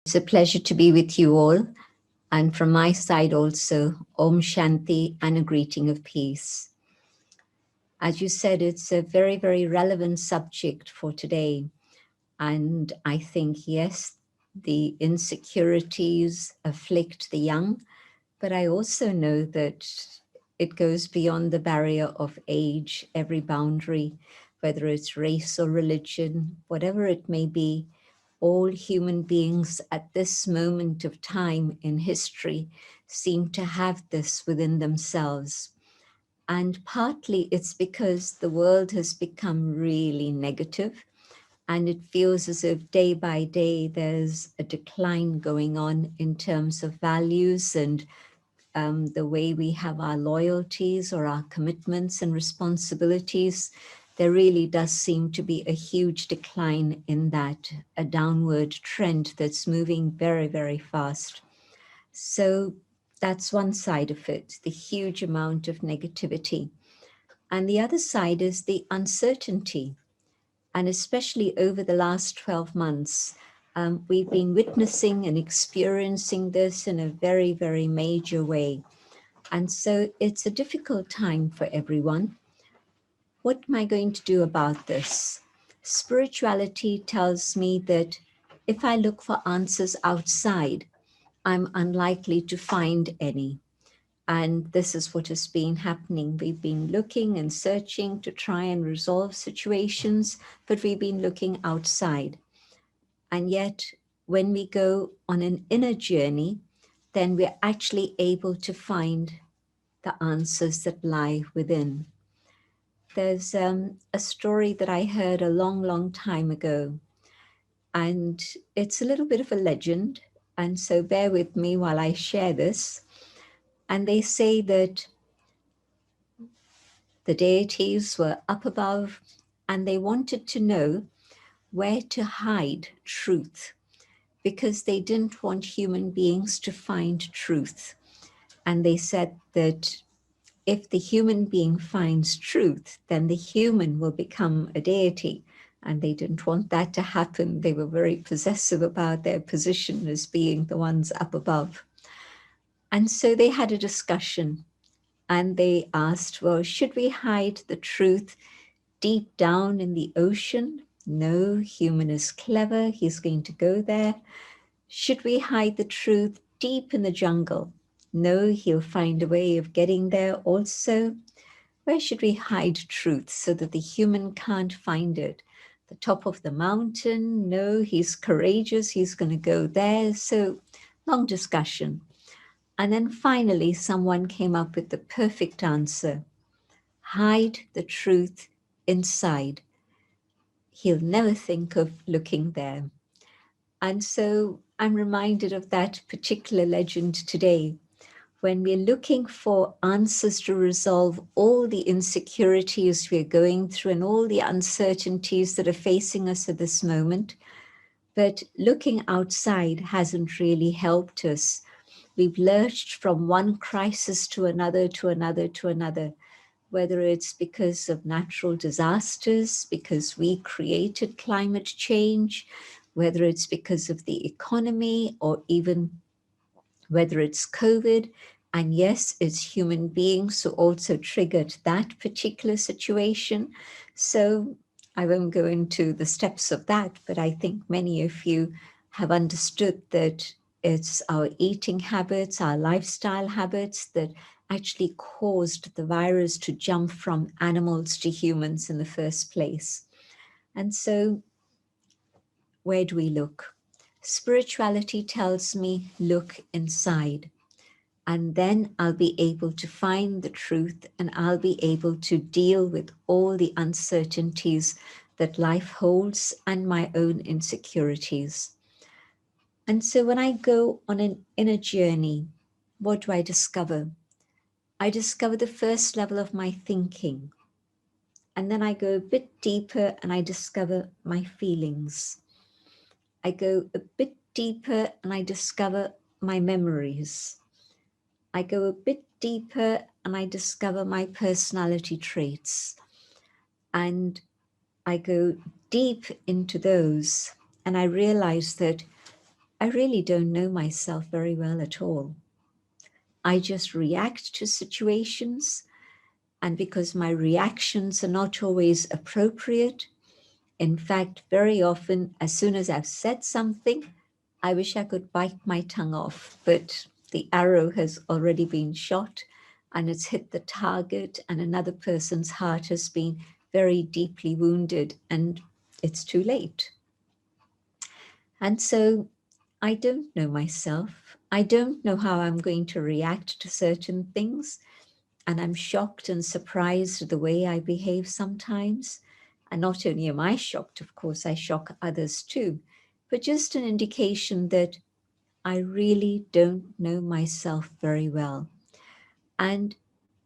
It's a pleasure to be with you all. And from my side also, Om Shanti and a greeting of peace. As you said, it's a very, very relevant subject for today. And I think, yes, the insecurities afflict the young, but I also know that it goes beyond the barrier of age, every boundary, whether it's race or religion, whatever it may be. All human beings at this moment of time in history seem to have this within themselves. And partly it's because the world has become really negative, and it feels as if day by day there's a decline going on in terms of values and the way we have our loyalties or our commitments and responsibilities. There really does seem to be a huge decline in that, a downward trend that's moving very, very fast. So that's one side of it, the huge amount of negativity. And the other side is the uncertainty. And especially over the last 12 months, we've been witnessing and experiencing this in a very, very major way. And so it's a difficult time for everyone. What am I going to do about this? Spirituality tells me that if I look for answers outside, I'm unlikely to find any. And this is what has been happening. We've been looking and searching to try and resolve situations, but we've been looking outside. And yet, when we go on an inner journey, then we're actually able to find the answers that lie within. There's a story that I heard a long, long time ago, and it's a little bit of a legend, and so bear with me while I share this. And they say that the deities were up above, and they wanted to know where to hide truth, because they didn't want human beings to find truth. And they said that if the human being finds truth, then the human will become a deity. And they didn't want that to happen. They were very possessive about their position as being the ones up above. And so they had a discussion, and they asked, well, should we hide the truth deep down in the ocean? No, human is clever, he's going to go there. Should we hide the truth deep in the jungle? No, he'll find a way of getting there also. Where should we hide truth so that the human can't find it? The top of the mountain? No, he's courageous, he's going to go there. So long discussion. And then finally, someone came up with the perfect answer. Hide the truth inside. He'll never think of looking there. And so I'm reminded of that particular legend today. When we're looking for answers to resolve all the insecurities we're going through and all the uncertainties that are facing us at this moment, but looking outside hasn't really helped us. We've lurched from one crisis to another, to another, to another, whether it's because of natural disasters, because we created climate change, whether it's because of the economy, or even whether it's COVID. And yes, it's human beings who also triggered that particular situation. So I won't go into the steps of that, but I think many of you have understood that it's our eating habits, our lifestyle habits that actually caused the virus to jump from animals to humans in the first place. And so where do we look? Spirituality tells me, look inside. And then I'll be able to find the truth, and I'll be able to deal with all the uncertainties that life holds and my own insecurities. And so when I go on an inner journey, what do I discover? I discover the first level of my thinking. And then I go a bit deeper and I discover my feelings. I go a bit deeper and I discover my memories. I go a bit deeper and I discover my personality traits. And I go deep into those and I realize that I really don't know myself very well at all. I just react to situations, and because my reactions are not always appropriate, in fact, very often, as soon as I've said something, I wish I could bite my tongue off, but the arrow has already been shot and it's hit the target, and another person's heart has been very deeply wounded, and it's too late. And so I don't know myself. I don't know how I'm going to react to certain things. And I'm shocked and surprised at the way I behave sometimes. And not only am I shocked, of course, I shock others too, but just an indication that I really don't know myself very well. And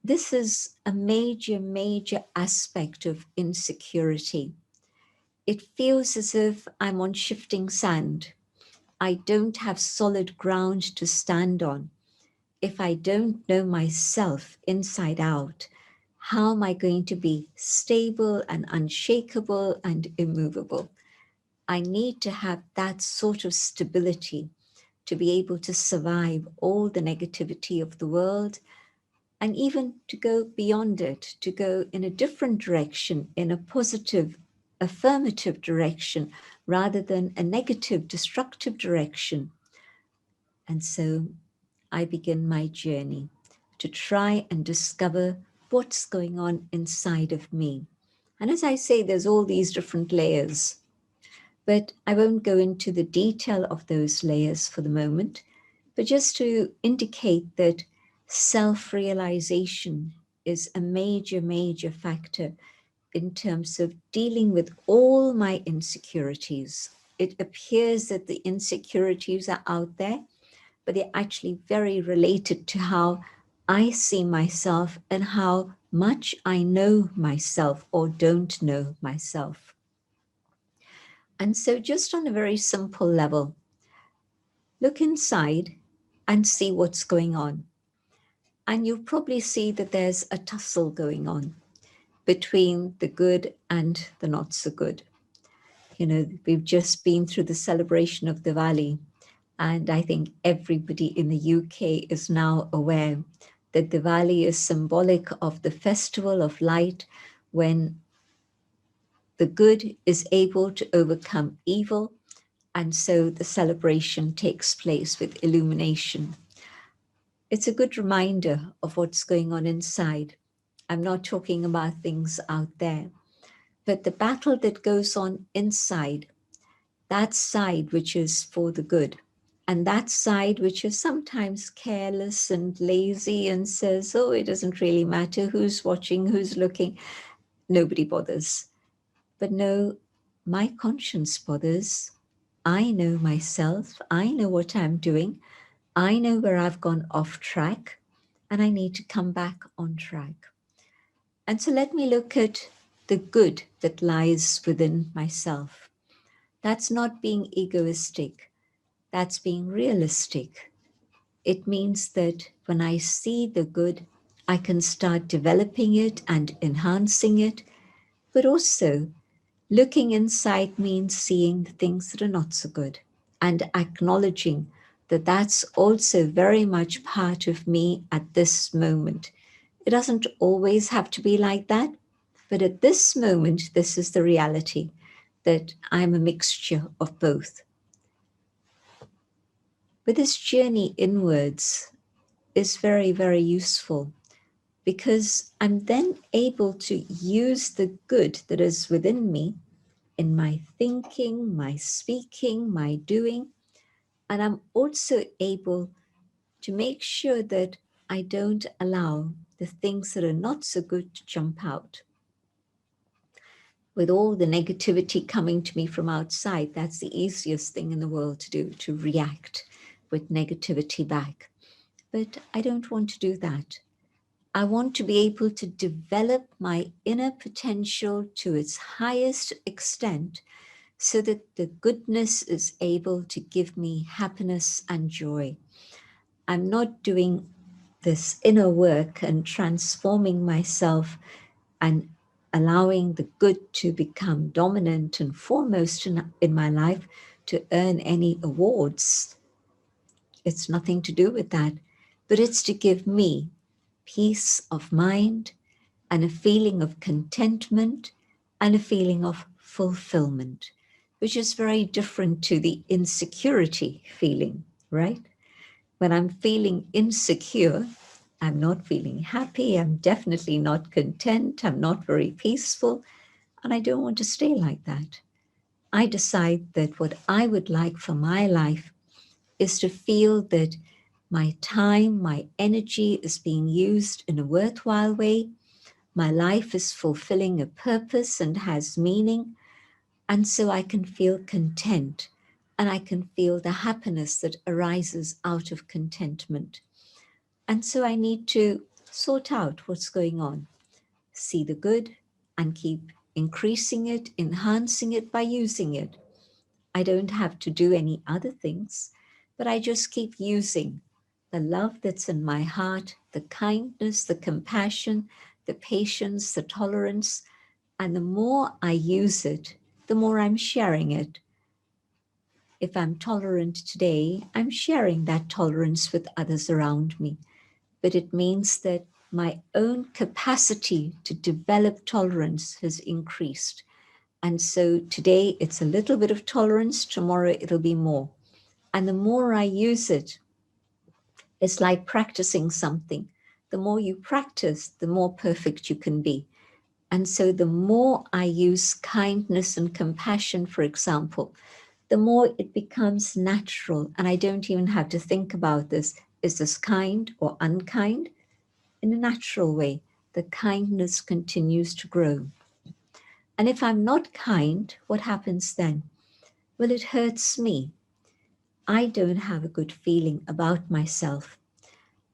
this is a major, major aspect of insecurity. It feels as if I'm on shifting sand. I don't have solid ground to stand on. If I don't know myself inside out, how am I going to be stable and unshakable and immovable? I need to have that sort of stability to be able to survive all the negativity of the world, and even to go beyond it, to go in a different direction, in a positive, affirmative direction, rather than a negative, destructive direction. And so I begin my journey to try and discover what's going on inside of me. And as I say, there's all these different layers, but I won't go into the detail of those layers for the moment, but just to indicate that self-realization is a major, major factor in terms of dealing with all my insecurities. It appears that the insecurities are out there, but they're actually very related to how I see myself and how much I know myself or don't know myself. And so just on a very simple level, look inside and see what's going on. And you'll probably see that there's a tussle going on between the good and the not so good. You know, we've just been through the celebration of Diwali, and I think everybody in the UK is now aware that Diwali is symbolic of the festival of light, when the good is able to overcome evil. And so the celebration takes place with illumination. It's a good reminder of what's going on inside. I'm not talking about things out there, but the battle that goes on inside, that side which is for the good, and that side which is sometimes careless and lazy and says, oh, it doesn't really matter who's watching, who's looking, nobody bothers. But no, my conscience bothers. I know myself, I know what I'm doing, I know where I've gone off track, and I need to come back on track. And so let me look at the good that lies within myself. That's not being egoistic. That's being realistic. It means that when I see the good, I can start developing it and enhancing it. But also, looking inside means seeing the things that are not so good and acknowledging that that's also very much part of me at this moment. It doesn't always have to be like that, but at this moment, this is the reality, that I'm a mixture of both. But this journey inwards is very, very useful, because I'm then able to use the good that is within me in my thinking, my speaking, my doing, and I'm also able to make sure that I don't allow the things that are not so good to jump out. With all the negativity coming to me from outside, that's the easiest thing in the world to do, to react with negativity back. But I don't want to do that. I want to be able to develop my inner potential to its highest extent, so that the goodness is able to give me happiness and joy. I'm not doing this inner work and transforming myself and allowing the good to become dominant and foremost in my life to earn any awards. It's nothing to do with that, but it's to give me peace of mind and a feeling of contentment and a feeling of fulfillment, which is very different to the insecurity feeling, right? When I'm feeling insecure, I'm not feeling happy, I'm definitely not content, I'm not very peaceful, and I don't want to stay like that. I decide that what I would like for my life is to feel that my time, my energy is being used in a worthwhile way. My life is fulfilling a purpose and has meaning. And so I can feel content and I can feel the happiness that arises out of contentment. And so I need to sort out what's going on, see the good and keep increasing it, enhancing it by using it. I don't have to do any other things, but I just keep using the love that's in my heart, the kindness, the compassion, the patience, the tolerance. And the more I use it, the more I'm sharing it. If I'm tolerant today, I'm sharing that tolerance with others around me. But it means that my own capacity to develop tolerance has increased. And so today it's a little bit of tolerance, tomorrow it'll be more. And the more I use it, it's like practicing something. The more you practice, the more perfect you can be. And so the more I use kindness and compassion, for example, the more it becomes natural. And I don't even have to think about this. Is this kind or unkind? In a natural way, the kindness continues to grow. And if I'm not kind, what happens then? Well, it hurts me. I don't have a good feeling about myself.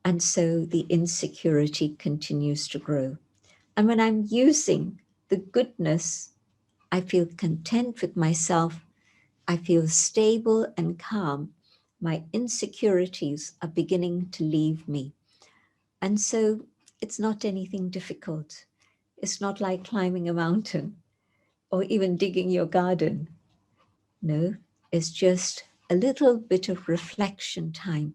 And so the insecurity continues to grow. And when I'm using the goodness, I feel content with myself. I feel stable and calm. My insecurities are beginning to leave me. And so it's not anything difficult. It's not like climbing a mountain or even digging your garden. No, it's just a little bit of reflection time,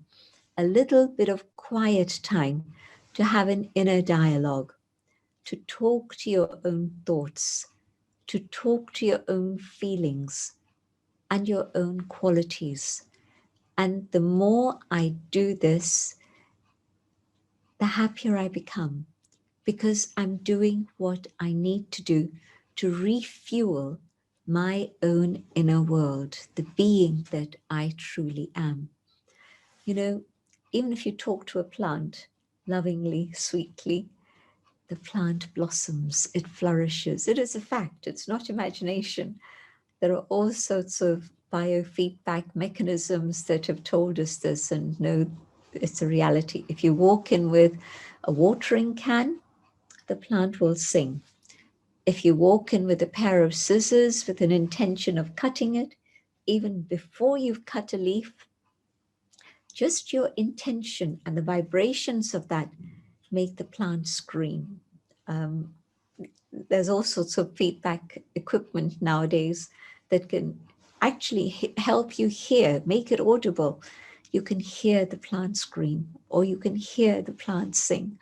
a little bit of quiet time to have an inner dialogue, to talk to your own thoughts, to talk to your own feelings and your own qualities. And the more I do this, the happier I become, because I'm doing what I need to do to refuel my own inner world, the being that I truly am. You know, even if you talk to a plant lovingly, sweetly, the plant blossoms, it flourishes. It is a fact, it's not imagination. There are all sorts of biofeedback mechanisms that have told us this, and no, it's a reality. If you walk in with a watering can, the plant will sing. If you walk in with a pair of scissors with an intention of cutting it, even before you've cut a leaf, just your intention and the vibrations of that make the plant scream. Um, there's all sorts of feedback equipment nowadays that can actually help you hear, make it audible. You can hear the plant scream or you can hear the plant sing.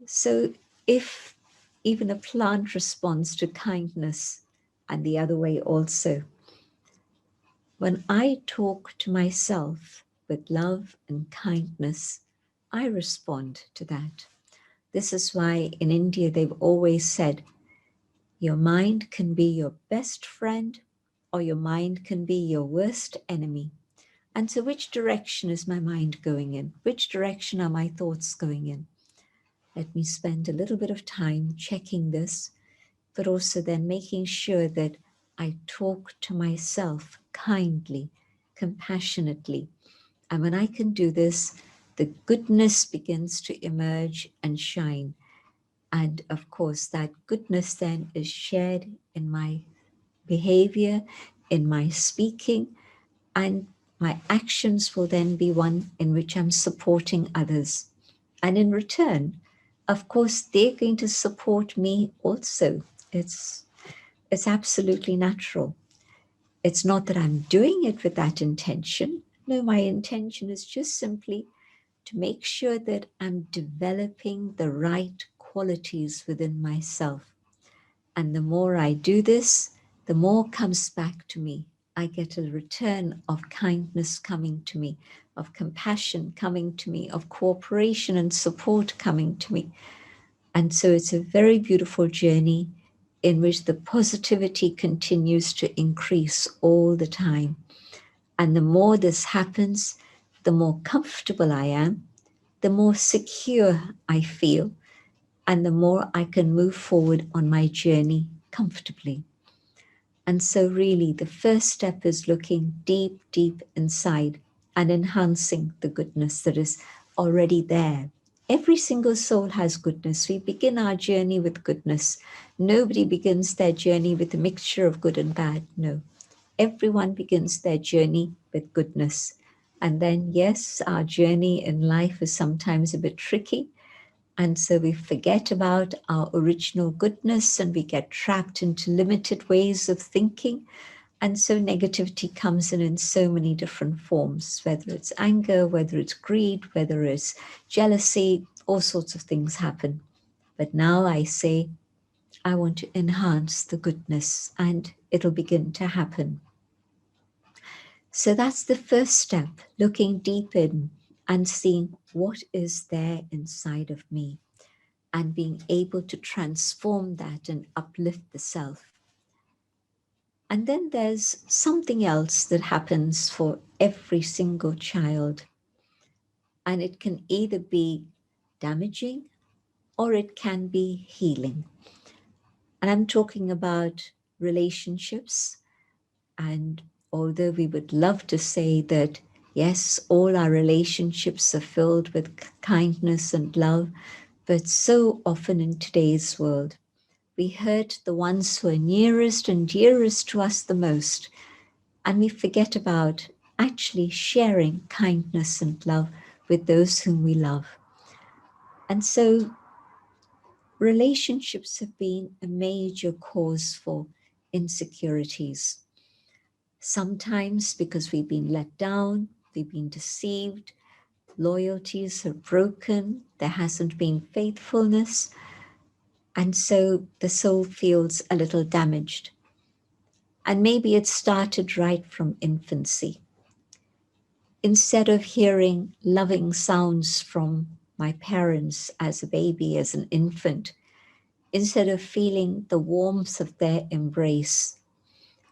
So if even a plant responds to kindness and the other way also, when I talk to myself with love and kindness, I respond to that. This is why in India they've always said, your mind can be your best friend or your mind can be your worst enemy. And so which direction is my mind going in? Which direction are my thoughts going in? Let me spend a little bit of time checking this, but also then making sure that I talk to myself kindly, compassionately. And when I can do this, the goodness begins to emerge and shine. And of course, that goodness then is shared in my behavior, in my speaking, and my actions will then be one in which I'm supporting others. And in return, of course, they're going to support me also. It's absolutely natural. It's not that I'm doing it with that intention. No, my intention is just simply to make sure that I'm developing the right qualities within myself. And the more I do this, the more comes back to me. I get a return of kindness coming to me, of compassion coming to me, of cooperation and support coming to me. And so it's a very beautiful journey in which the positivity continues to increase all the time. And the more this happens, the more comfortable I am, the more secure I feel, and the more I can move forward on my journey comfortably. And so really the first step is looking deep, deep inside and enhancing the goodness that is already there. Every single soul has goodness. We begin our journey with goodness. Nobody begins their journey with a mixture of good and bad. No. Everyone begins their journey with goodness. And then, yes, our journey in life is sometimes a bit tricky. And so we forget about our original goodness and we get trapped into limited ways of thinking. And so negativity comes in so many different forms, whether it's anger, whether it's greed, whether it's jealousy, all sorts of things happen. But now I say, I want to enhance the goodness and it'll begin to happen. So that's the first step, looking deep in and seeing what is there inside of me and being able to transform that and uplift the self. And then there's something else that happens for every single child. And it can either be damaging or it can be healing. And I'm talking about relationships. And although we would love to say that, yes, all our relationships are filled with kindness and love, but so often in today's world, we hurt the ones who are nearest and dearest to us the most, and we forget about actually sharing kindness and love with those whom we love. And so relationships have been a major cause for insecurities. Sometimes because we've been let down, we've been deceived, loyalties are broken, there hasn't been faithfulness, and so the soul feels a little damaged. And maybe it started right from infancy. Instead of hearing loving sounds from my parents as a baby, as an infant, instead of feeling the warmth of their embrace,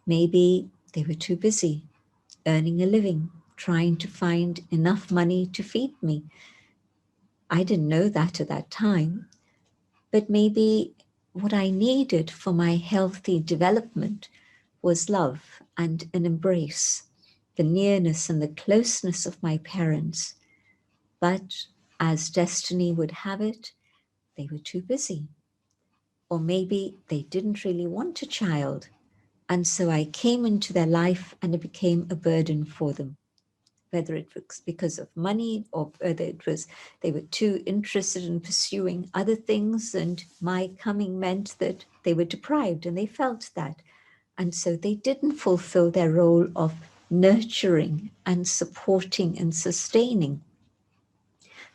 maybe they were too busy earning a living, trying to find enough money to feed me. I didn't know that at that time, but maybe what I needed for my healthy development was love and an embrace, the nearness and the closeness of my parents. But as destiny would have it, they were too busy. Or maybe they didn't really want a child. And so I came into their life and it became a burden for them. Whether it was because of money or whether it was they were too interested in pursuing other things, and my coming meant that they were deprived and they felt that. And so they didn't fulfill their role of nurturing and supporting and sustaining.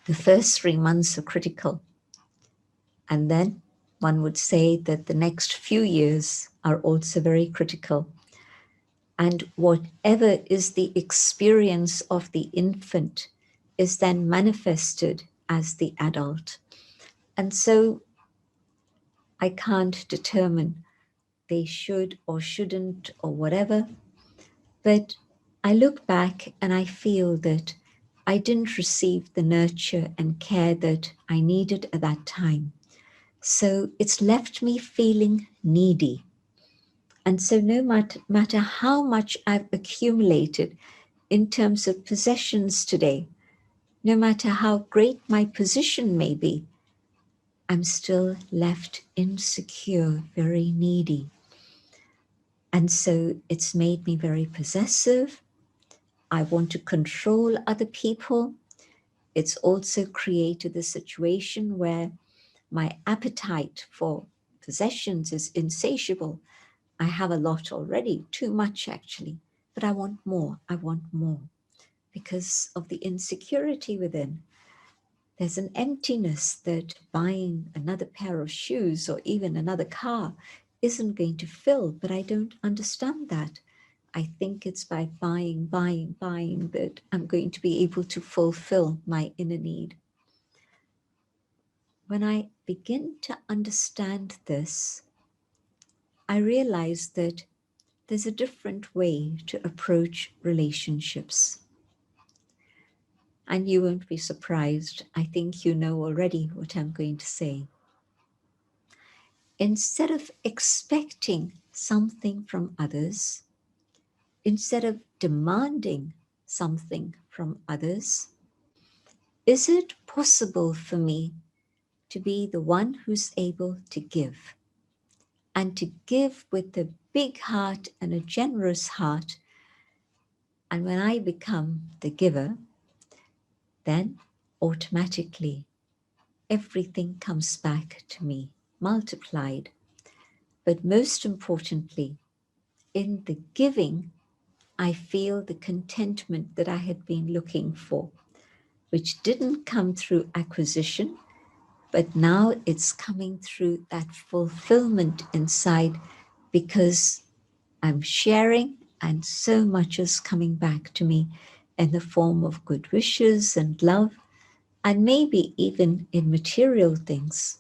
The first 3 months are critical. And then one would say that the next few years are also very critical. And whatever is the experience of the infant is then manifested as the adult. And so I can't determine they should or shouldn't or whatever, but I look back and I feel that I didn't receive the nurture and care that I needed at that time. So it's left me feeling needy. And so no matter how much I've accumulated in terms of possessions today, no matter how great my position may be, I'm still left insecure, very needy. And so it's made me very possessive. I want to control other people. It's also created a situation where my appetite for possessions is insatiable. I have a lot already, too much actually, but I want more. I want more because of the insecurity within. There's an emptiness that buying another pair of shoes or even another car isn't going to fill, but I don't understand that. I think it's by buying that I'm going to be able to fulfill my inner need. When I begin to understand this, I realize that there's a different way to approach relationships. And you won't be surprised. I think you know already what I'm going to say. Instead of expecting something from others, instead of demanding something from others, is it possible for me to be the one who's able to give? And to give with a big heart and a generous heart. And when I become the giver, then automatically everything comes back to me, multiplied. But most importantly, in the giving, I feel the contentment that I had been looking for, which didn't come through acquisition, but now it's coming through that fulfillment inside because I'm sharing and so much is coming back to me in the form of good wishes and love, and maybe even in material things.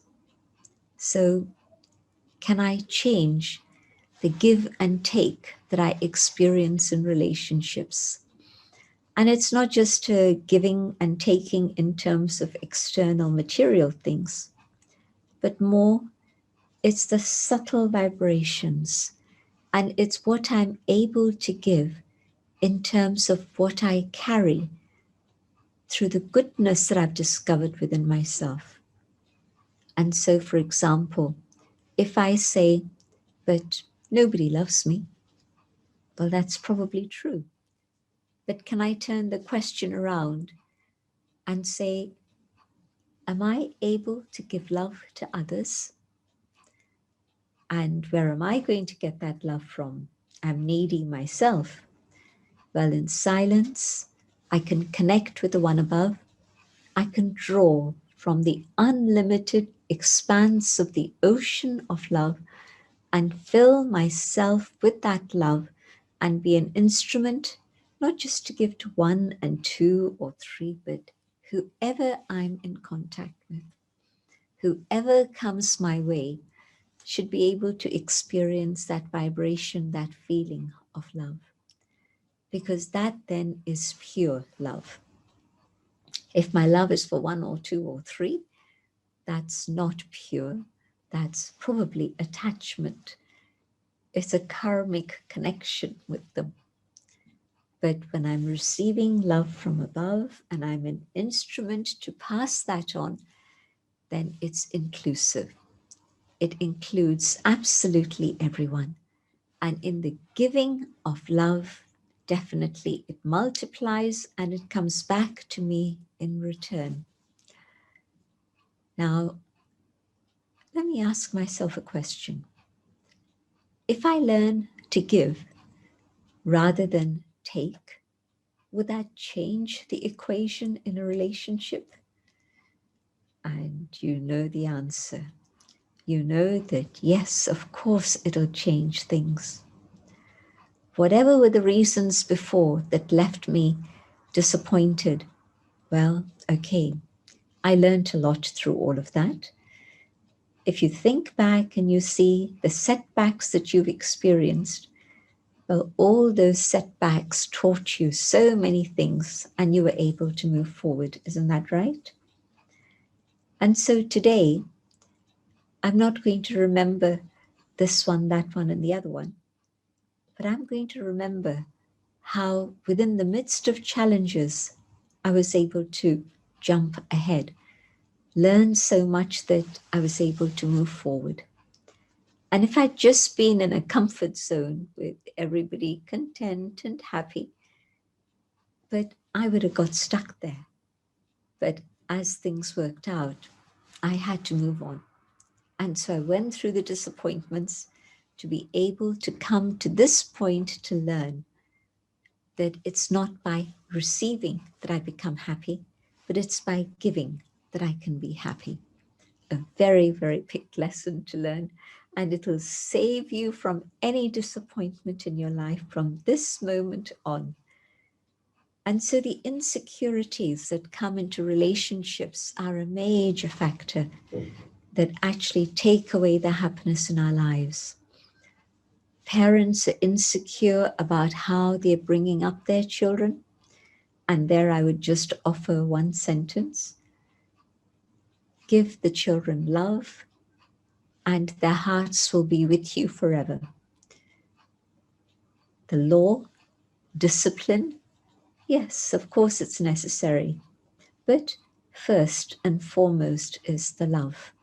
So can I change the give and take that I experience in relationships? And it's not just giving and taking in terms of external material things, but more, it's the subtle vibrations. And it's what I'm able to give in terms of what I carry through the goodness that I've discovered within myself. And so, for example, if I say, but nobody loves me, well, that's probably true. But can I turn the question around and say, am I able to give love to others? And where am I going to get that love from? I'm needy myself. Well, in silence, I can connect with the one above. I can draw from the unlimited expanse of the ocean of love and fill myself with that love and be an instrument, not just to give to one and two or three, but whoever I'm in contact with, whoever comes my way, should be able to experience that vibration, that feeling of love. Because that then is pure love. If my love is for one or two or three, that's not pure. That's probably attachment. It's a karmic connection with them. But when I'm receiving love from above and I'm an instrument to pass that on, then it's inclusive. It includes absolutely everyone. And in the giving of love, definitely it multiplies and it comes back to me in return. Now, let me ask myself a question. If I learn to give rather than take, would that change the equation in a relationship? And you know the answer. You know that, yes, of course, it'll change things. Whatever were the reasons before that left me disappointed, well, okay, I learned a lot through all of that. If you think back and you see the setbacks that you've experienced, well, all those setbacks taught you so many things and you were able to move forward. Isn't that right? And so today, I'm not going to remember this one, that one, and the other one, but I'm going to remember how within the midst of challenges, I was able to jump ahead, learn so much that I was able to move forward. And if I'd just been in a comfort zone with everybody content and happy, but I would have got stuck there. But as things worked out, I had to move on. And so I went through the disappointments, to be able to come to this point to learn that it's not by receiving that I become happy, but it's by giving that I can be happy. A very, very big lesson to learn, and it will save you from any disappointment in your life from this moment on. And so the insecurities that come into relationships are a major factor that actually take away the happiness in our lives. Parents are insecure about how they're bringing up their children. And there I would just offer one sentence: give the children love, and their hearts will be with you forever. The law, discipline, yes, of course it's necessary. But first and foremost is the love.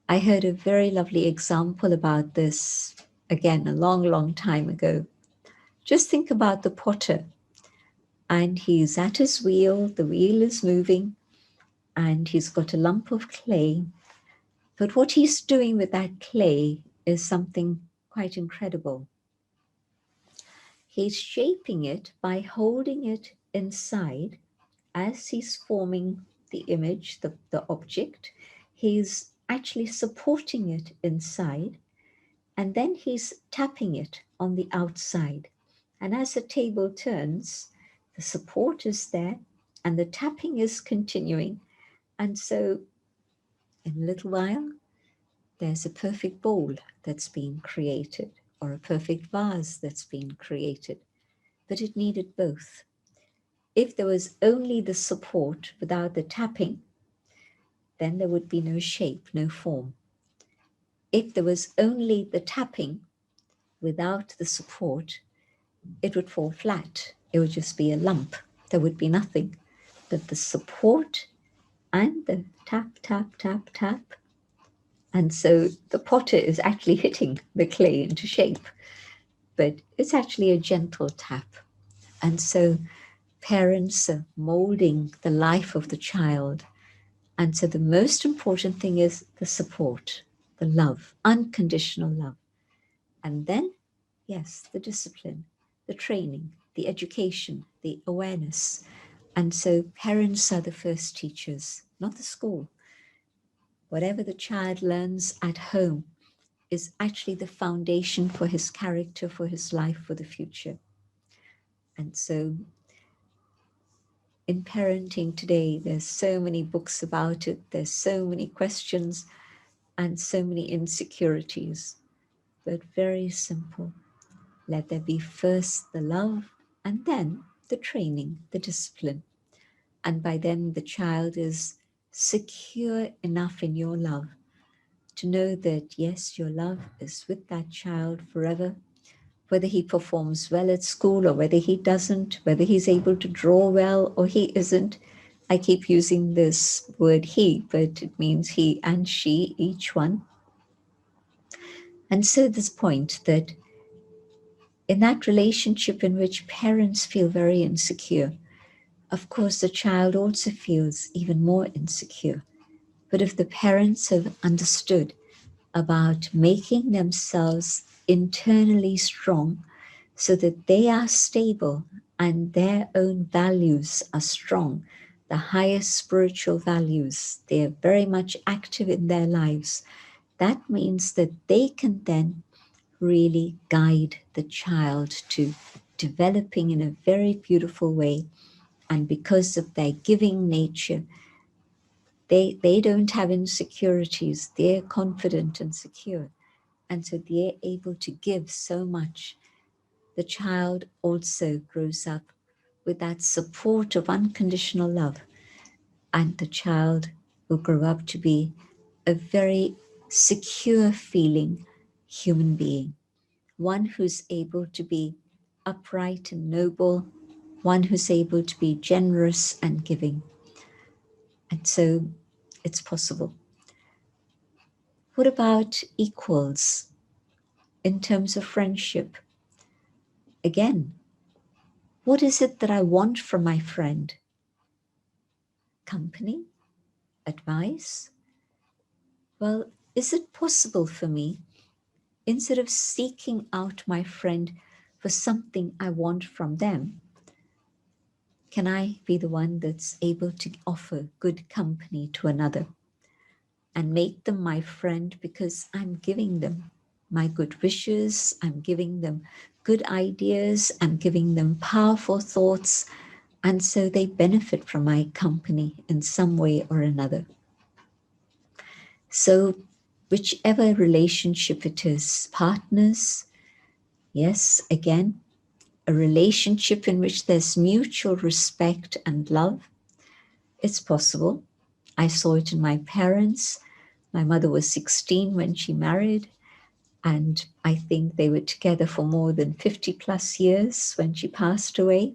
I heard a very lovely example about this, again, a long, long time ago. Just think about the potter, and he's at his wheel, the wheel is moving, and he's got a lump of clay. But what he's doing with that clay is something quite incredible. He's shaping it by holding it inside as he's forming the image, the object. He's actually supporting it inside, and then he's tapping it on the outside. And as the table turns, the support is there and the tapping is continuing. And so in a little while, there's a perfect bowl that's been created, or a perfect vase that's been created. But it needed both. If there was only the support without the tapping, then there would be no shape, no form. If there was only the tapping without the support, it would fall flat. It would just be a lump. There would be nothing. But the support and the tap, tap, tap, tap. And so the potter is actually hitting the clay into shape, but it's actually a gentle tap. And so parents are molding the life of the child. And so the most important thing is the support, the love, unconditional love. And then, yes, the discipline, the training, the education, the awareness. And so parents are the first teachers, not the school. Whatever the child learns at home is actually the foundation for his character, for his life, for the future. And so in parenting today, there's so many books about it, there's so many questions and so many insecurities, but very simple. Let there be first the love and then the training, the discipline. And by then the child is secure enough in your love to know that yes, your love is with that child forever, whether he performs well at school or whether he doesn't, whether he's able to draw well or he isn't. I keep using this word he, but it means he and she, each one. And so this point that in that relationship in which parents feel very insecure, of course the child also feels even more insecure. But if the parents have understood about making themselves internally strong so that they are stable and their own values are strong, the highest spiritual values, they are very much active in their lives, that means that they can then really guide the child to developing in a very beautiful way. And because of their giving nature, they don't have insecurities. They're confident and secure. And so they're able to give so much. The child also grows up with that support of unconditional love. And the child will grow up to be a very secure feeling human being. One who's able to be upright and noble, one who's able to be generous and giving. And so it's possible. What about equals in terms of friendship? Again, what is it that I want from my friend? Company? Advice? Well, is it possible for me instead of seeking out my friend for something I want from them, can I be the one that's able to offer good company to another and make them my friend because I'm giving them my good wishes, I'm giving them good ideas, I'm giving them powerful thoughts, and so they benefit from my company in some way or another. So, whichever relationship it is, partners, yes, again, a relationship in which there's mutual respect and love, it's possible. I saw it in my parents. My mother was 16 when she married, and I think they were together for more than 50 plus years when she passed away.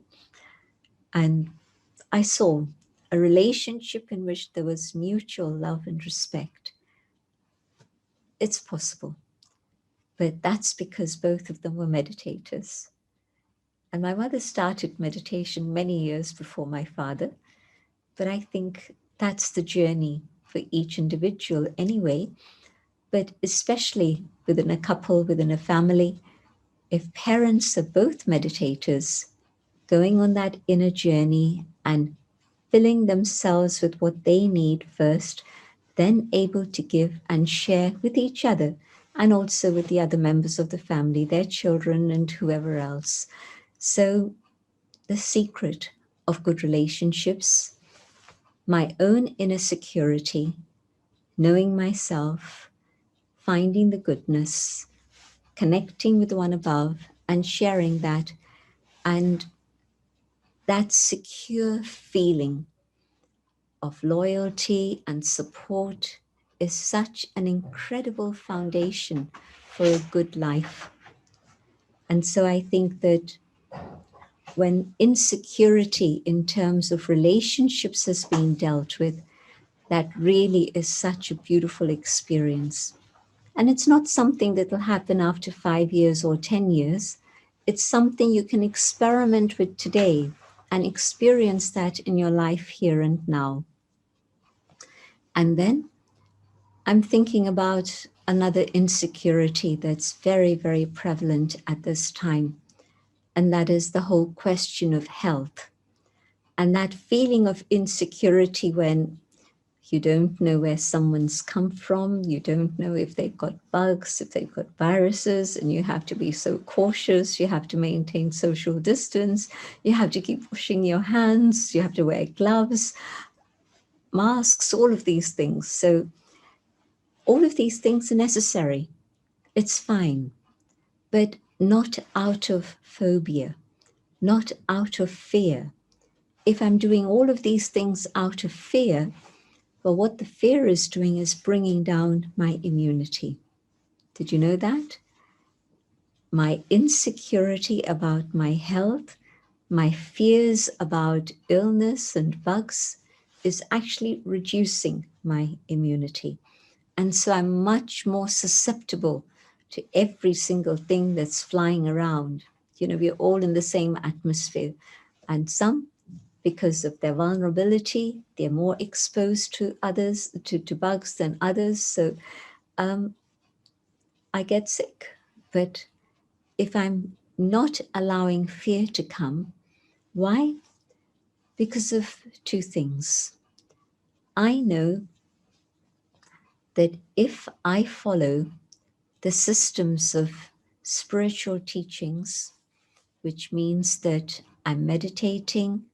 And I saw a relationship in which there was mutual love and respect. It's possible, but that's because both of them were meditators. And my mother started meditation many years before my father, but I think that's the journey for each individual anyway. But especially within a couple, within a family, if parents are both meditators, going on that inner journey and filling themselves with what they need first, then able to give and share with each other and also with the other members of the family, their children and whoever else. So the secret of good relationships, my own inner security, knowing myself, finding the goodness, connecting with one above and sharing that, and that secure feeling of loyalty and support is such an incredible foundation for a good life. And so I think that when insecurity in terms of relationships has been dealt with, that really is such a beautiful experience. And it's not something that will happen after 5 years or 10 years. It's something you can experiment with today and experience that in your life here and now. And then I'm thinking about another insecurity that's very, very prevalent at this time. And that is the whole question of health. And that feeling of insecurity when you don't know where someone's come from, you don't know if they've got bugs, if they've got viruses, and you have to be so cautious, you have to maintain social distance, you have to keep washing your hands, you have to wear gloves, masks, all of these things. So all of these things are necessary. It's fine, but not out of phobia, not out of fear. If I'm doing all of these things out of fear, well, what the fear is doing is bringing down my immunity. Did you know that? My insecurity about my health, my fears about illness and bugs is actually reducing my immunity. And so I'm much more susceptible to every single thing that's flying around. You know, we're all in the same atmosphere. And some, because of their vulnerability, they're more exposed to others, to bugs than others. So I get sick. But if I'm not allowing fear to come, why? Because of two things. I know that if I follow the systems of spiritual teachings, which means that I'm meditating,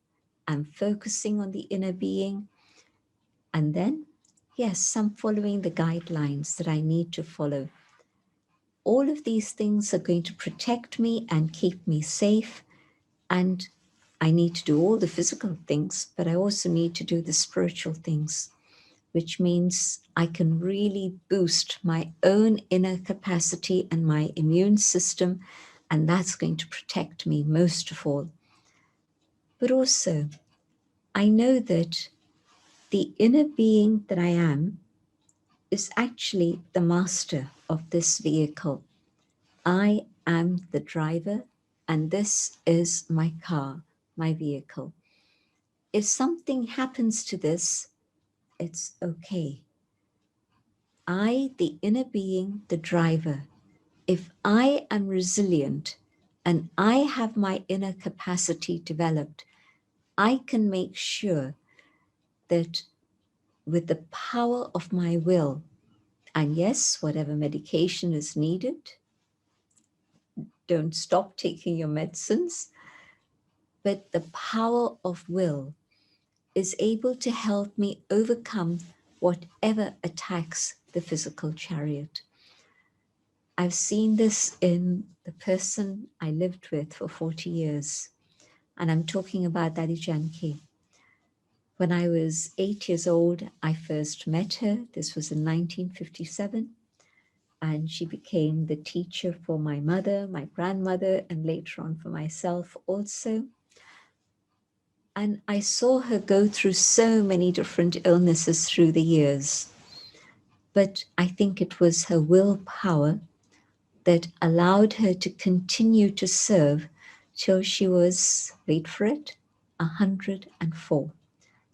I'm focusing on the inner being, and then, yes, I'm following the guidelines that I need to follow. All of these things are going to protect me and keep me safe. And I need to do all the physical things, but I also need to do the spiritual things, which means I can really boost my own inner capacity and my immune system, and that's going to protect me most of all. But also, I know that the inner being that I am is actually the master of this vehicle. I am the driver, and this is my car, my vehicle. If something happens to this, it's okay. I, the inner being, the driver, if I am resilient and I have my inner capacity developed, I can make sure that with the power of my will, and yes, whatever medication is needed, don't stop taking your medicines, but the power of will is able to help me overcome whatever attacks the physical chariot. I've seen this in the person I lived with for 40 years, and I'm talking about Daddy Janki. When I was 8 years old, I first met her. This was in 1957, and she became the teacher for my mother, my grandmother, and later on for myself also. And I saw her go through so many different illnesses through the years. But I think it was her willpower that allowed her to continue to serve till she was, wait for it, 104.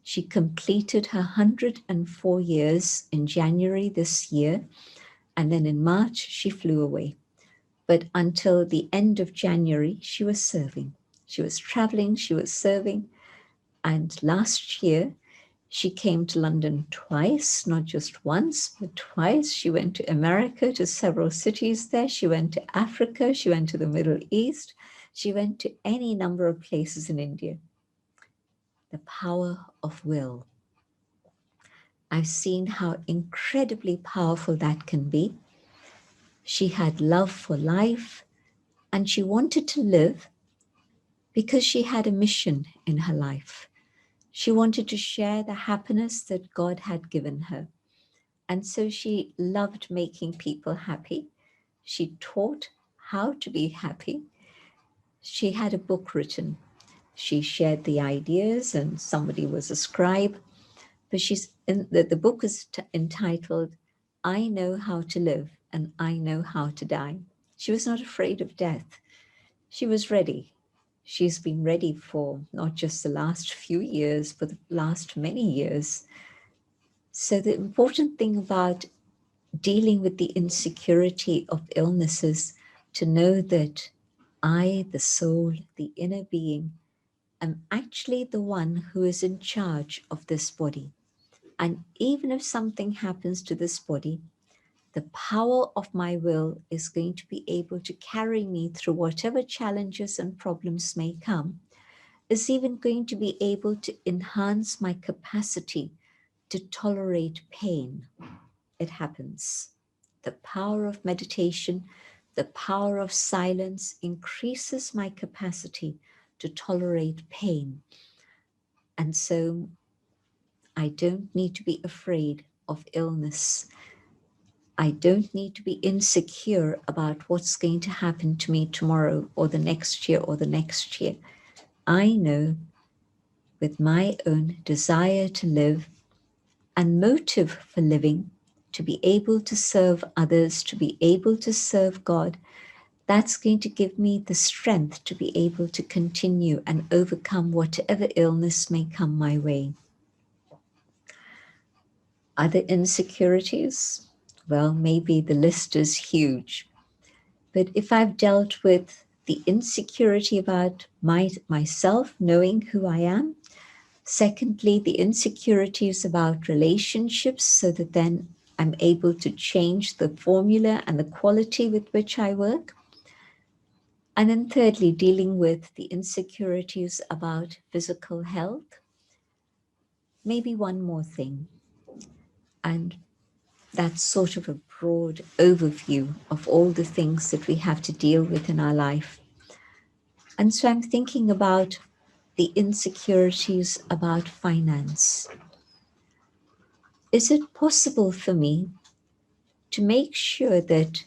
She completed her 104 years in January this year, and then in March she flew away. But until the end of January, she was serving. She was traveling, she was serving. And last year, she came to London twice, not just once, but twice. She went to America, to several cities there. She went to Africa. She went to the Middle East. She went to any number of places in India. The power of will. I've seen how incredibly powerful that can be. She had love for life, and she wanted to live because she had a mission in her life. She wanted to share the happiness that God had given her. And so she loved making people happy. She taught how to be happy. She had a book written. She shared the ideas, and somebody was a scribe. But the book is entitled, I Know How to Live and I Know How to Die. She was not afraid of death. She was ready. She's been ready for not just the last few years, but the last many years. So the important thing about dealing with the insecurity of illnesses, to know that I, the soul, the inner being, am actually the one who is in charge of this body. And even if something happens to this body, the power of my will is going to be able to carry me through whatever challenges and problems may come, is even going to be able to enhance my capacity to tolerate pain. It happens. The power of meditation, the power of silence increases my capacity to tolerate pain. And so I don't need to be afraid of illness. I don't need to be insecure about what's going to happen to me tomorrow or the next year or the next year. I know with my own desire to live and motive for living, to be able to serve others, to be able to serve God, that's going to give me the strength to be able to continue and overcome whatever illness may come my way. Other insecurities? Well, maybe the list is huge. But if I've dealt with the insecurity about myself, knowing who I am, secondly, the insecurities about relationships, so that then I'm able to change the formula and the quality with which I work. And then thirdly, dealing with the insecurities about physical health. Maybe one more thing. And that's sort of a broad overview of all the things that we have to deal with in our life. And so I'm thinking about the insecurities about finance. Is it possible for me to make sure that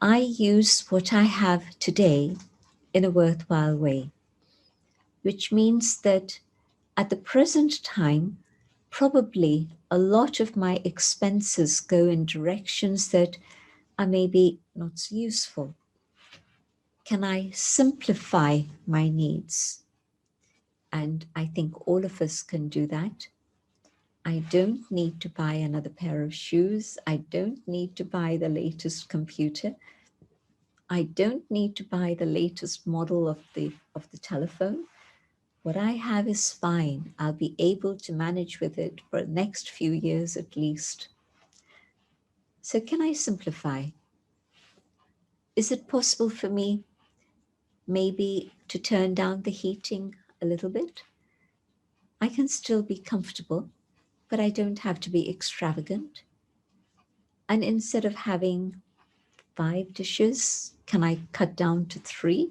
I use what I have today in a worthwhile way? Which means that at the present time, probably a lot of my expenses go in directions that are maybe not so useful. Can I simplify my needs? And I think all of us can do that. I don't need to buy another pair of shoes. I don't need to buy the latest computer. I don't need to buy the latest model of the telephone. What I have is fine. I'll be able to manage with it for the next few years at least. So can I simplify? Is it possible for me maybe to turn down the heating a little bit? I can still be comfortable, but I don't have to be extravagant. And instead of having 5 dishes, can I cut down to 3?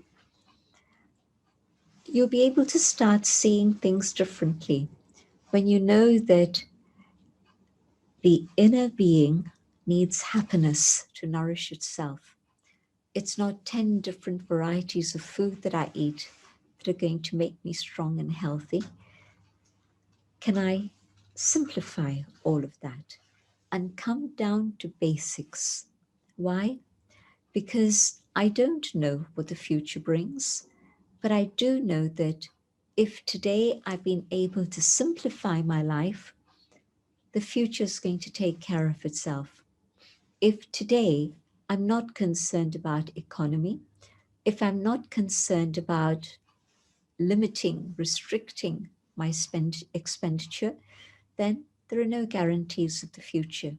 You'll be able to start seeing things differently when you know that the inner being needs happiness to nourish itself. It's not 10 different varieties of food that I eat that are going to make me strong and healthy. Can I simplify all of that and come down to basics? Why? Because I don't know what the future brings, but I do know that if today I've been able to simplify my life, the future is going to take care of itself. If today I'm not concerned about economy, if I'm not concerned about limiting, restricting my expenditure, then there are no guarantees of the future.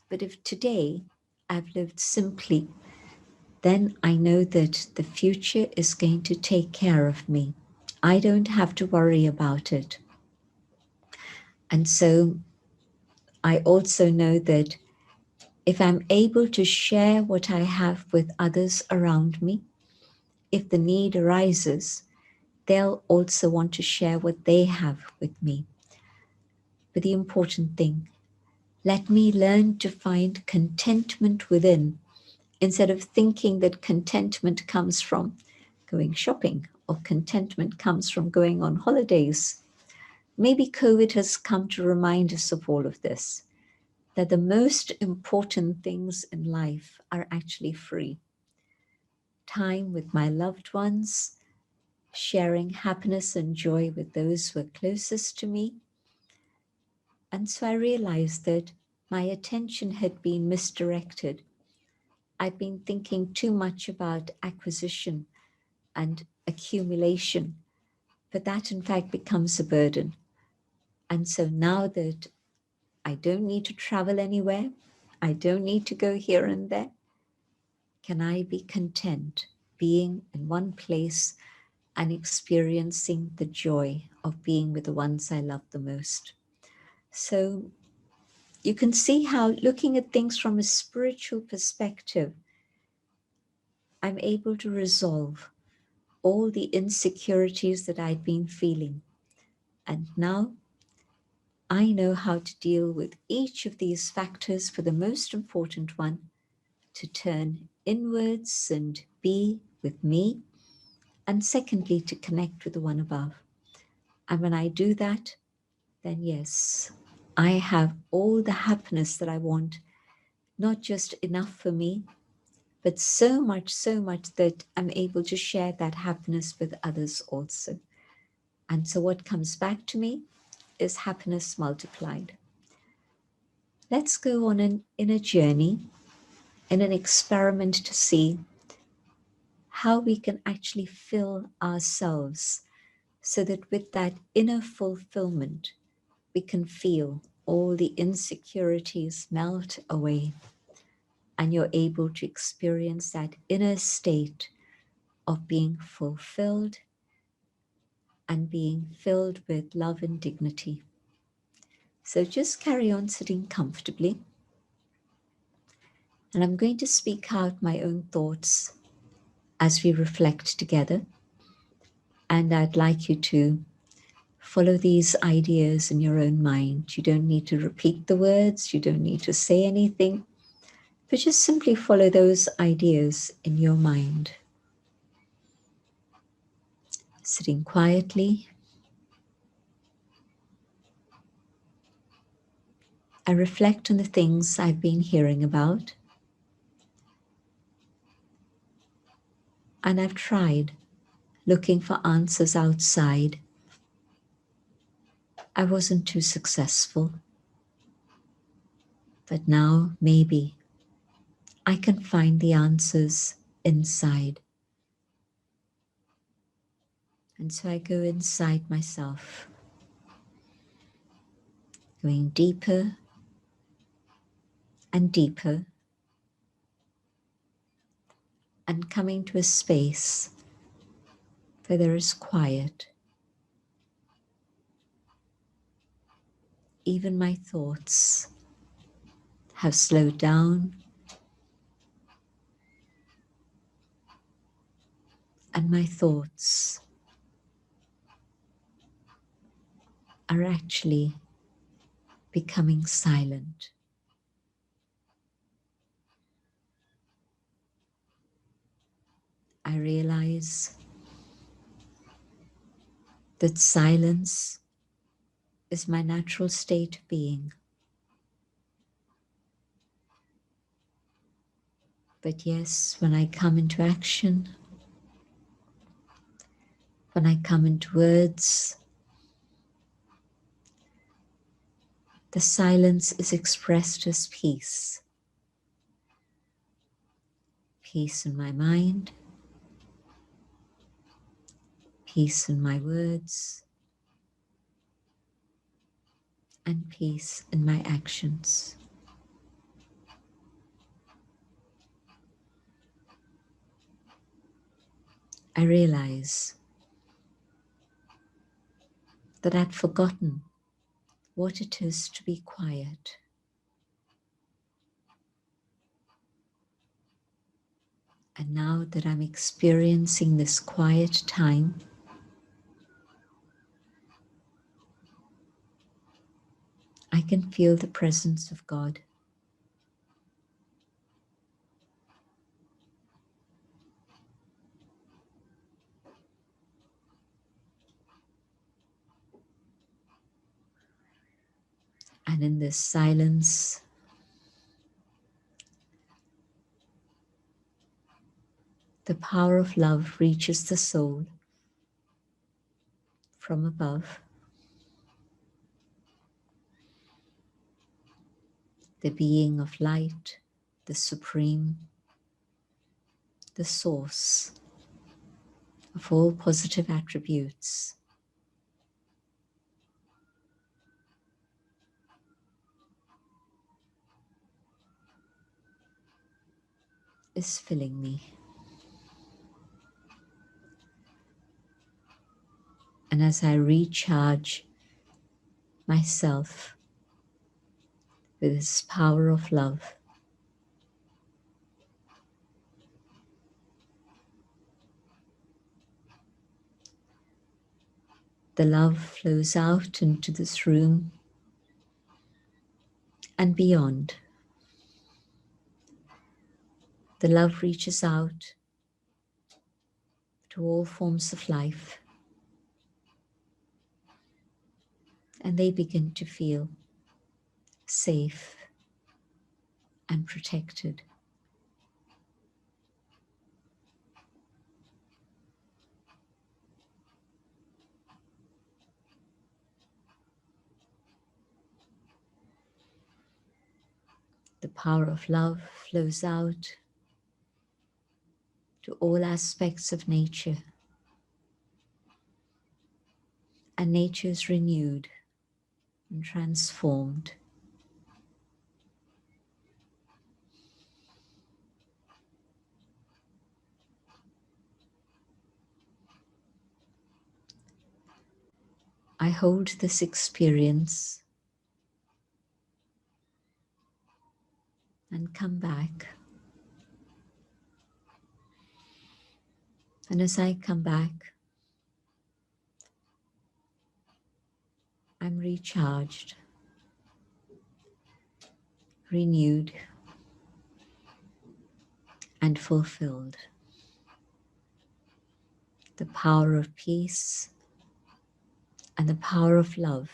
But if today I've lived simply, then I know that the future is going to take care of me. I don't have to worry about it. And so I also know that if I'm able to share what I have with others around me, if the need arises, they'll also want to share what they have with me. But the important thing, let me learn to find contentment within instead of thinking that contentment comes from going shopping or contentment comes from going on holidays. Maybe COVID has come to remind us of all of this, that the most important things in life are actually free. Time with my loved ones, sharing happiness and joy with those who are closest to me. And so I realized that my attention had been misdirected. I've been thinking too much about acquisition and accumulation, but that in fact becomes a burden. And so now that I don't need to travel anywhere, I don't need to go here and there, can I be content being in one place and experiencing the joy of being with the ones I love the most? So you can see how looking at things from a spiritual perspective, I'm able to resolve all the insecurities that I'd been feeling. And now I know how to deal with each of these factors, for the most important one, to turn inwards and be with me, and secondly, to connect with the one above. And when I do that, then yes, I have all the happiness that I want, not just enough for me, but so much that I'm able to share that happiness with others also. And so what comes back to me is happiness multiplied. Let's go on in a journey, in an experiment to see how we can actually fill ourselves so that with that inner fulfillment, we can feel all the insecurities melt away and you're able to experience that inner state of being fulfilled and being filled with love and dignity. So just carry on sitting comfortably. And I'm going to speak out my own thoughts as we reflect together. And I'd like you to follow these ideas in your own mind. You don't need to repeat the words, you don't need to say anything, but just simply follow those ideas in your mind. Sitting quietly, I reflect on the things I've been hearing about, and I've tried looking for answers outside. I wasn't too successful, but now maybe I can find the answers inside. And so I go inside myself, going deeper and deeper, and coming to a space where there is quiet. Even my thoughts have slowed down, and my thoughts are actually becoming silent. I realize that silence is my natural state of being. But yes, when I come into action, when I come into words, the silence is expressed as peace. Peace in my mind, peace in my words, and peace in my actions. I realize that I'd forgotten what it is to be quiet. And now that I'm experiencing this quiet time, I can feel the presence of God. And in this silence, the power of love reaches the soul from above. The being of light, the supreme, the source of all positive attributes, is filling me. And as I recharge myself with this power of love, the love flows out into this room and beyond. The love reaches out to all forms of life, and they begin to feel safe and protected. The power of love flows out to all aspects of nature, and nature is renewed and transformed. I hold this experience and come back. And as I come back, I'm recharged, renewed, and fulfilled. The power of peace and the power of love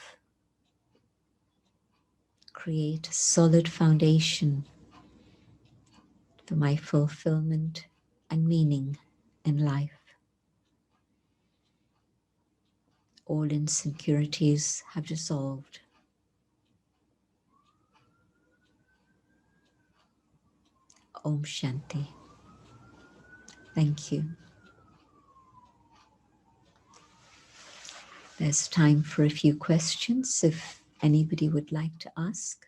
create a solid foundation for my fulfillment and meaning in life. All insecurities have dissolved. Om Shanti. Thank you. There's time for a few questions if anybody would like to ask.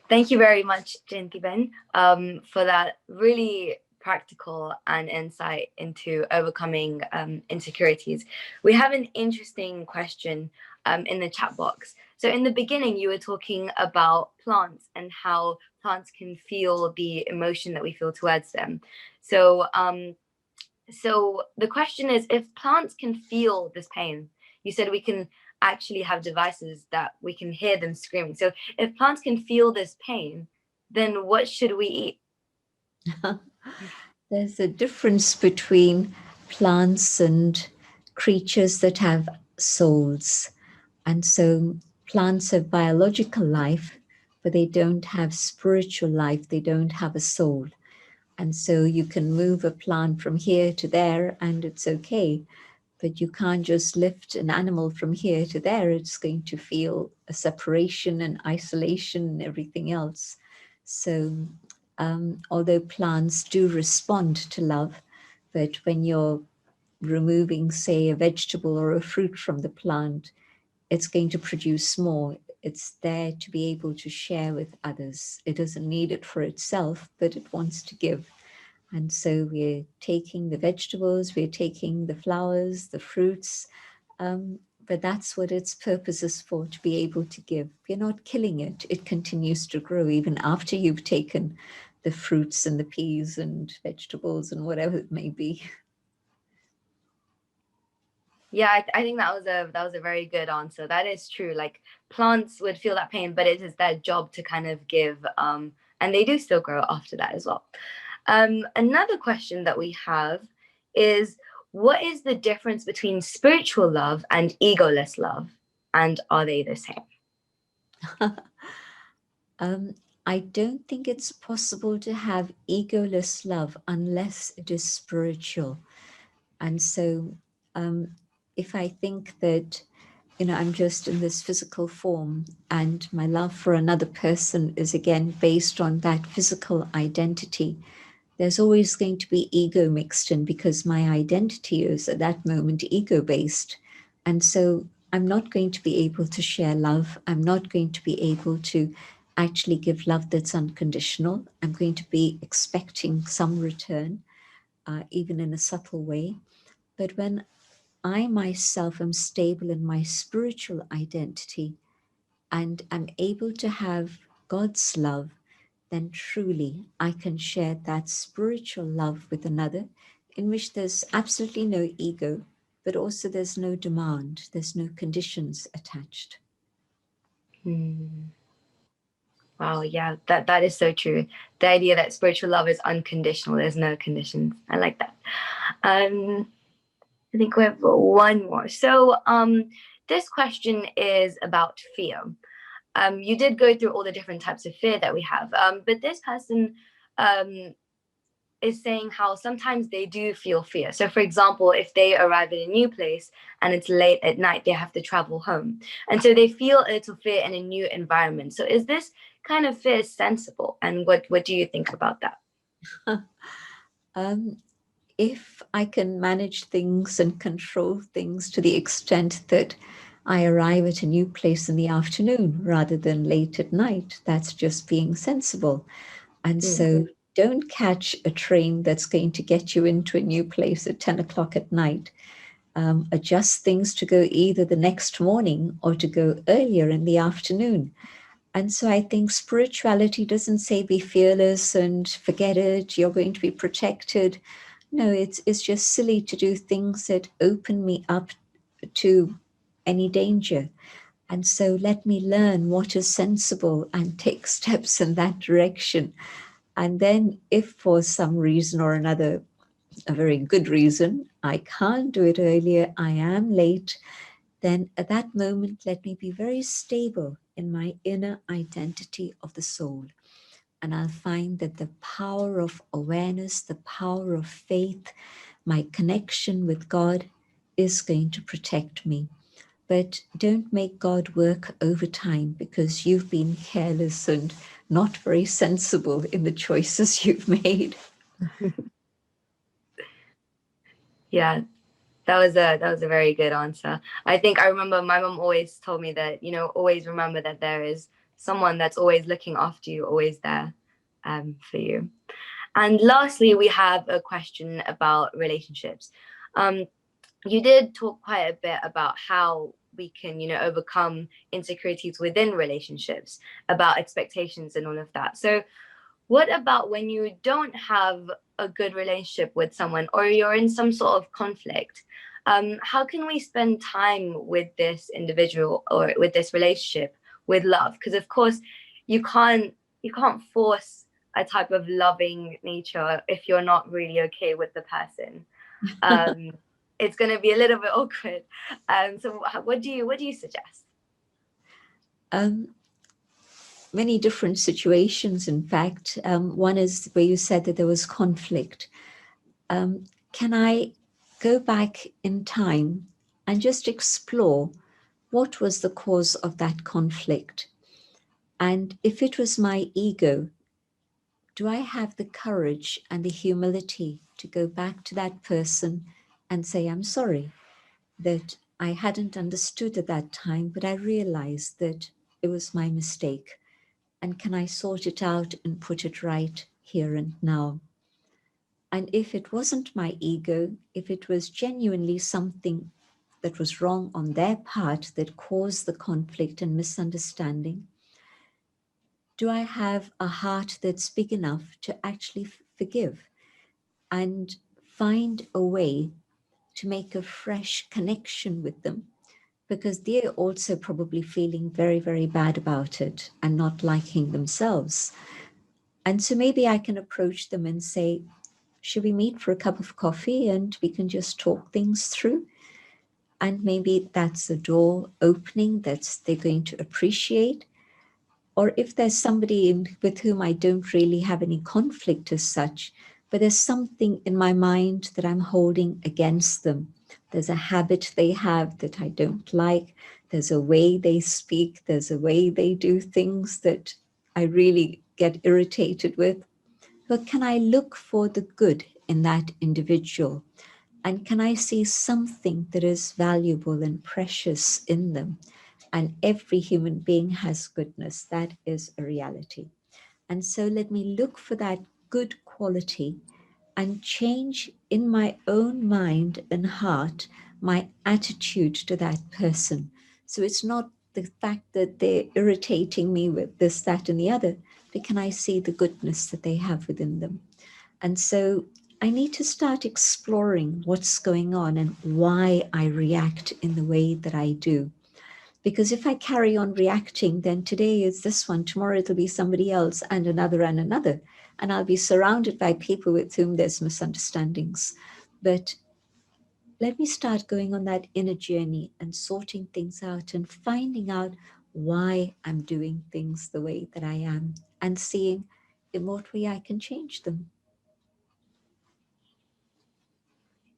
Thank you very much, Jayanti Ben, for that really practical and insight into overcoming insecurities. We have an interesting question in the chat box. So in the beginning, you were talking about plants and how plants can feel the emotion that we feel towards them. So so the question is, if plants can feel this pain, you said we can actually have devices that we can hear them screaming. So if plants can feel this pain, then what should we eat? There's a difference between plants and creatures that have souls. And so plants have biological life, but they don't have spiritual life. They don't have a soul. And so you can move a plant from here to there and it's okay. But you can't just lift an animal from here to there. It's going to feel a separation and isolation and everything else. So although plants do respond to love, but when you're removing, say, a vegetable or a fruit from the plant, it's going to produce more. It's there to be able to share with others. It doesn't need it for itself, but it wants to give. And so we're taking the vegetables, we're taking the flowers, the fruits, but that's what its purpose is for, to be able to give. You're not killing it. It continues to grow even after you've taken the fruits and the peas and vegetables and whatever it may be. Yeah, I think that was a very good answer. That is true. Like plants would feel that pain, but it is their job to kind of give, and they do still grow after that as well. Another question that we have is, what is the difference between spiritual love and egoless love, and are they the same? I don't think it's possible to have egoless love unless it is spiritual. And so if I think that, I'm just in this physical form and my love for another person is again based on that physical identity, there's always going to be ego mixed in because my identity is at that moment ego based. And so I'm not going to be able to share love. I'm not going to be able to actually give love that's unconditional. I'm going to be expecting some return, even in a subtle way. But when I myself am stable in my spiritual identity and am able to have God's love, then truly I can share that spiritual love with another in which there's absolutely no ego, but also there's no demand, there's no conditions attached. Wow, yeah, that is so true. The idea that spiritual love is unconditional, there's no conditions. I like that. I think we have one more. So this question is about fear. You did go through all the different types of fear that we have, but this person is saying how sometimes they do feel fear. So, for example, if they arrive at a new place and it's late at night, they have to travel home. And so they feel a little fear in a new environment. So, is this kind of fear sensible? And what do you think about that? If I can manage things and control things to the extent that I arrive at a new place in the afternoon rather than late at night, that's just being sensible. And so don't catch a train that's going to get you into a new place at 10 o'clock at night. Adjust things to go either the next morning or to go earlier in the afternoon. And so I think spirituality doesn't say be fearless and forget it, you're going to be protected. No, it's just silly to do things that open me up to any danger. And so let me learn what is sensible and take steps in that direction. And then, if for some reason or another, a very good reason, I can't do it earlier, I am late, then at that moment, let me be very stable in my inner identity of the soul. And I'll find that the power of awareness, the power of faith, my connection with God is going to protect me. But don't make God work overtime because you've been careless and not very sensible in the choices you've made. Yeah, that was a very good answer. I think I remember my mom always told me that, always remember that there is someone that's always looking after you, always there for you. And lastly, we have a question about relationships. You did talk quite a bit about how we can, overcome insecurities within relationships, about expectations and all of that. So what about when you don't have a good relationship with someone, or you're in some sort of conflict? How can we spend time with this individual or with this relationship with love? Because of course, you can't force a type of loving nature if you're not really okay with the person. Um, it's going to be a little bit awkward. So, what do you suggest? Um, Many different situations, in fact. One is where you said that there was conflict. Can I go back in time and just explore what was the cause of that conflict? And if it was my ego, do I have the courage and the humility to go back to that person and say, I'm sorry that I hadn't understood at that time, but I realized that it was my mistake. And can I sort it out and put it right here and now? And if it wasn't my ego, if it was genuinely something that was wrong on their part that caused the conflict and misunderstanding, do I have a heart that's big enough to actually forgive and find a way to make a fresh connection with them? Because they're also probably feeling very, very bad about it and not liking themselves. And so maybe I can approach them and say, should we meet for a cup of coffee and we can just talk things through? And maybe that's a door opening that they're going to appreciate. Or if there's somebody with whom I don't really have any conflict as such, but there's something in my mind that I'm holding against them. There's a habit they have that I don't like. There's a way they speak. There's a way they do things that I really get irritated with. But can I look for the good in that individual? And can I see something that is valuable and precious in them? And every human being has goodness. That is a reality. And so let me look for that good quality and change in my own mind and heart my attitude to that person. So it's not the fact that they're irritating me with this, that, and the other, but can I see the goodness that they have within them? And so I need to start exploring what's going on and why I react in the way that I do. Because if I carry on reacting, then today is this one, tomorrow it'll be somebody else, and another, and another. And I'll be surrounded by people with whom there's misunderstandings. But let me start going on that inner journey and sorting things out and finding out why I'm doing things the way that I am and seeing in what way I can change them.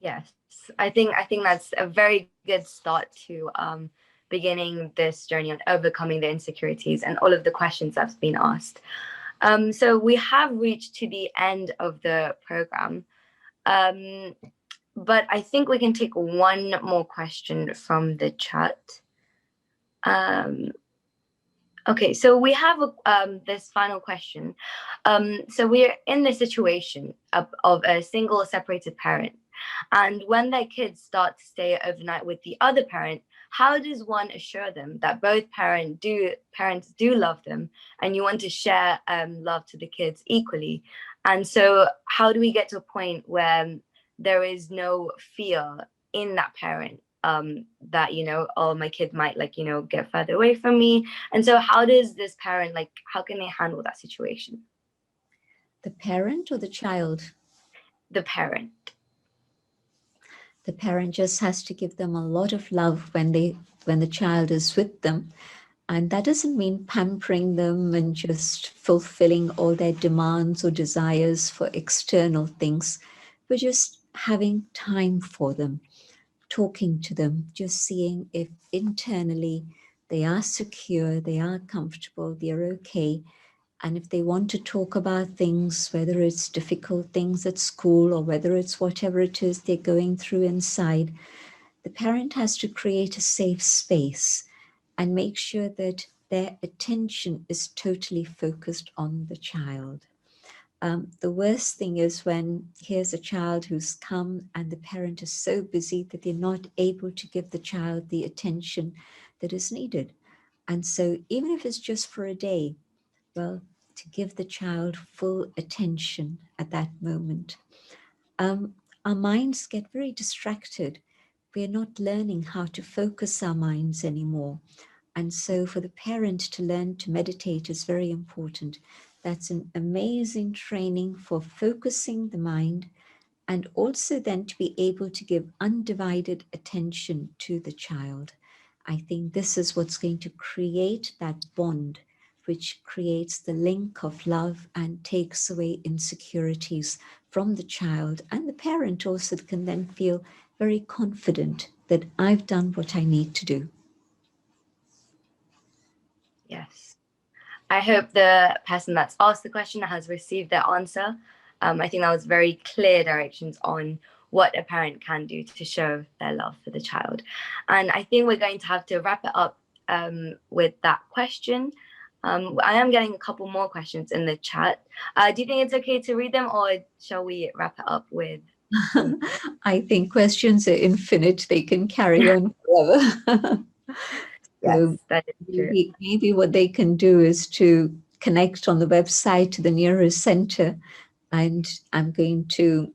Yes, I think that's a very good start to beginning this journey on overcoming the insecurities and all of the questions that's been asked. So we have reached to the end of the program, um, but I think we can take one more question from the chat. Um, Okay, so we have this final question. So we're in the situation of a single separated parent, and when their kids start to stay overnight with the other parent, how does one assure them that both parents do love them, and you want to share love to the kids equally? And so, how do we get to a point where there is no fear in that parent? That oh, my kid might get further away from me, and so how does this parent, how can they handle that situation? The parent or the child? The parent. The parent just has to give them a lot of love when the child is with them. And that doesn't mean pampering them and just fulfilling all their demands or desires for external things, but just having time for them, talking to them, just seeing if internally they are secure, they are comfortable, they're okay, And if they want to talk about things, whether it's difficult things at school or whether it's whatever it is they're going through inside, the parent has to create a safe space and make sure that their attention is totally focused on the child. The worst thing is when here's a child who's come and the parent is so busy that they're not able to give the child the attention that is needed. And so, even if it's just for a day, well, to give the child full attention at that moment. Our minds get very distracted. We're not learning how to focus our minds anymore. And so, for the parent to learn to meditate is very important. That's an amazing training for focusing the mind and also then to be able to give undivided attention to the child. I think this is what's going to create that bond, which creates the link of love and takes away insecurities from the child. And the parent also can then feel very confident that I've done what I need to do. Yes. I hope the person that's asked the question has received their answer. I think that was very clear directions on what a parent can do to show their love for the child. And I think we're going to have to wrap it up with that question. I am getting a couple more questions in the chat. Do you think it's okay to read them, or shall we wrap it up with? I think questions are infinite. They can carry on forever. Yes, So that is true. maybe what they can do is to connect on the website to the nearest center. And I'm going to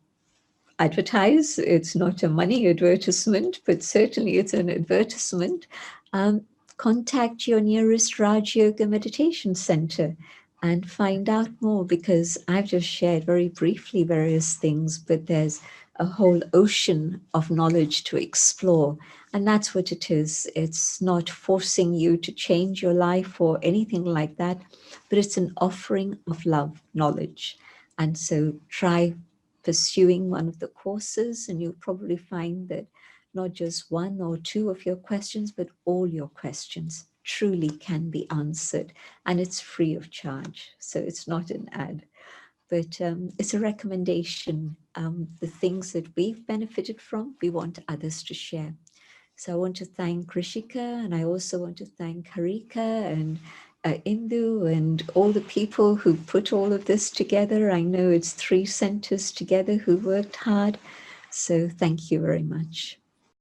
advertise. It's not a money advertisement, but certainly it's an advertisement. Um, Contact your nearest Raj Yoga Meditation Center and find out more, because I've just shared very briefly various things, but there's a whole ocean of knowledge to explore. And that's what it is. It's not forcing you to change your life or anything like that, but it's an offering of love, knowledge. And so try pursuing one of the courses, and you'll probably find that not just one or two of your questions, but all your questions truly can be answered, and it's free of charge. So it's not an ad, but it's a recommendation. The things that we've benefited from, we want others to share. So I want to thank Rishika, and I also want to thank Harika and Indu and all the people who put all of this together. I know it's 3 centers together who worked hard. So thank you very much.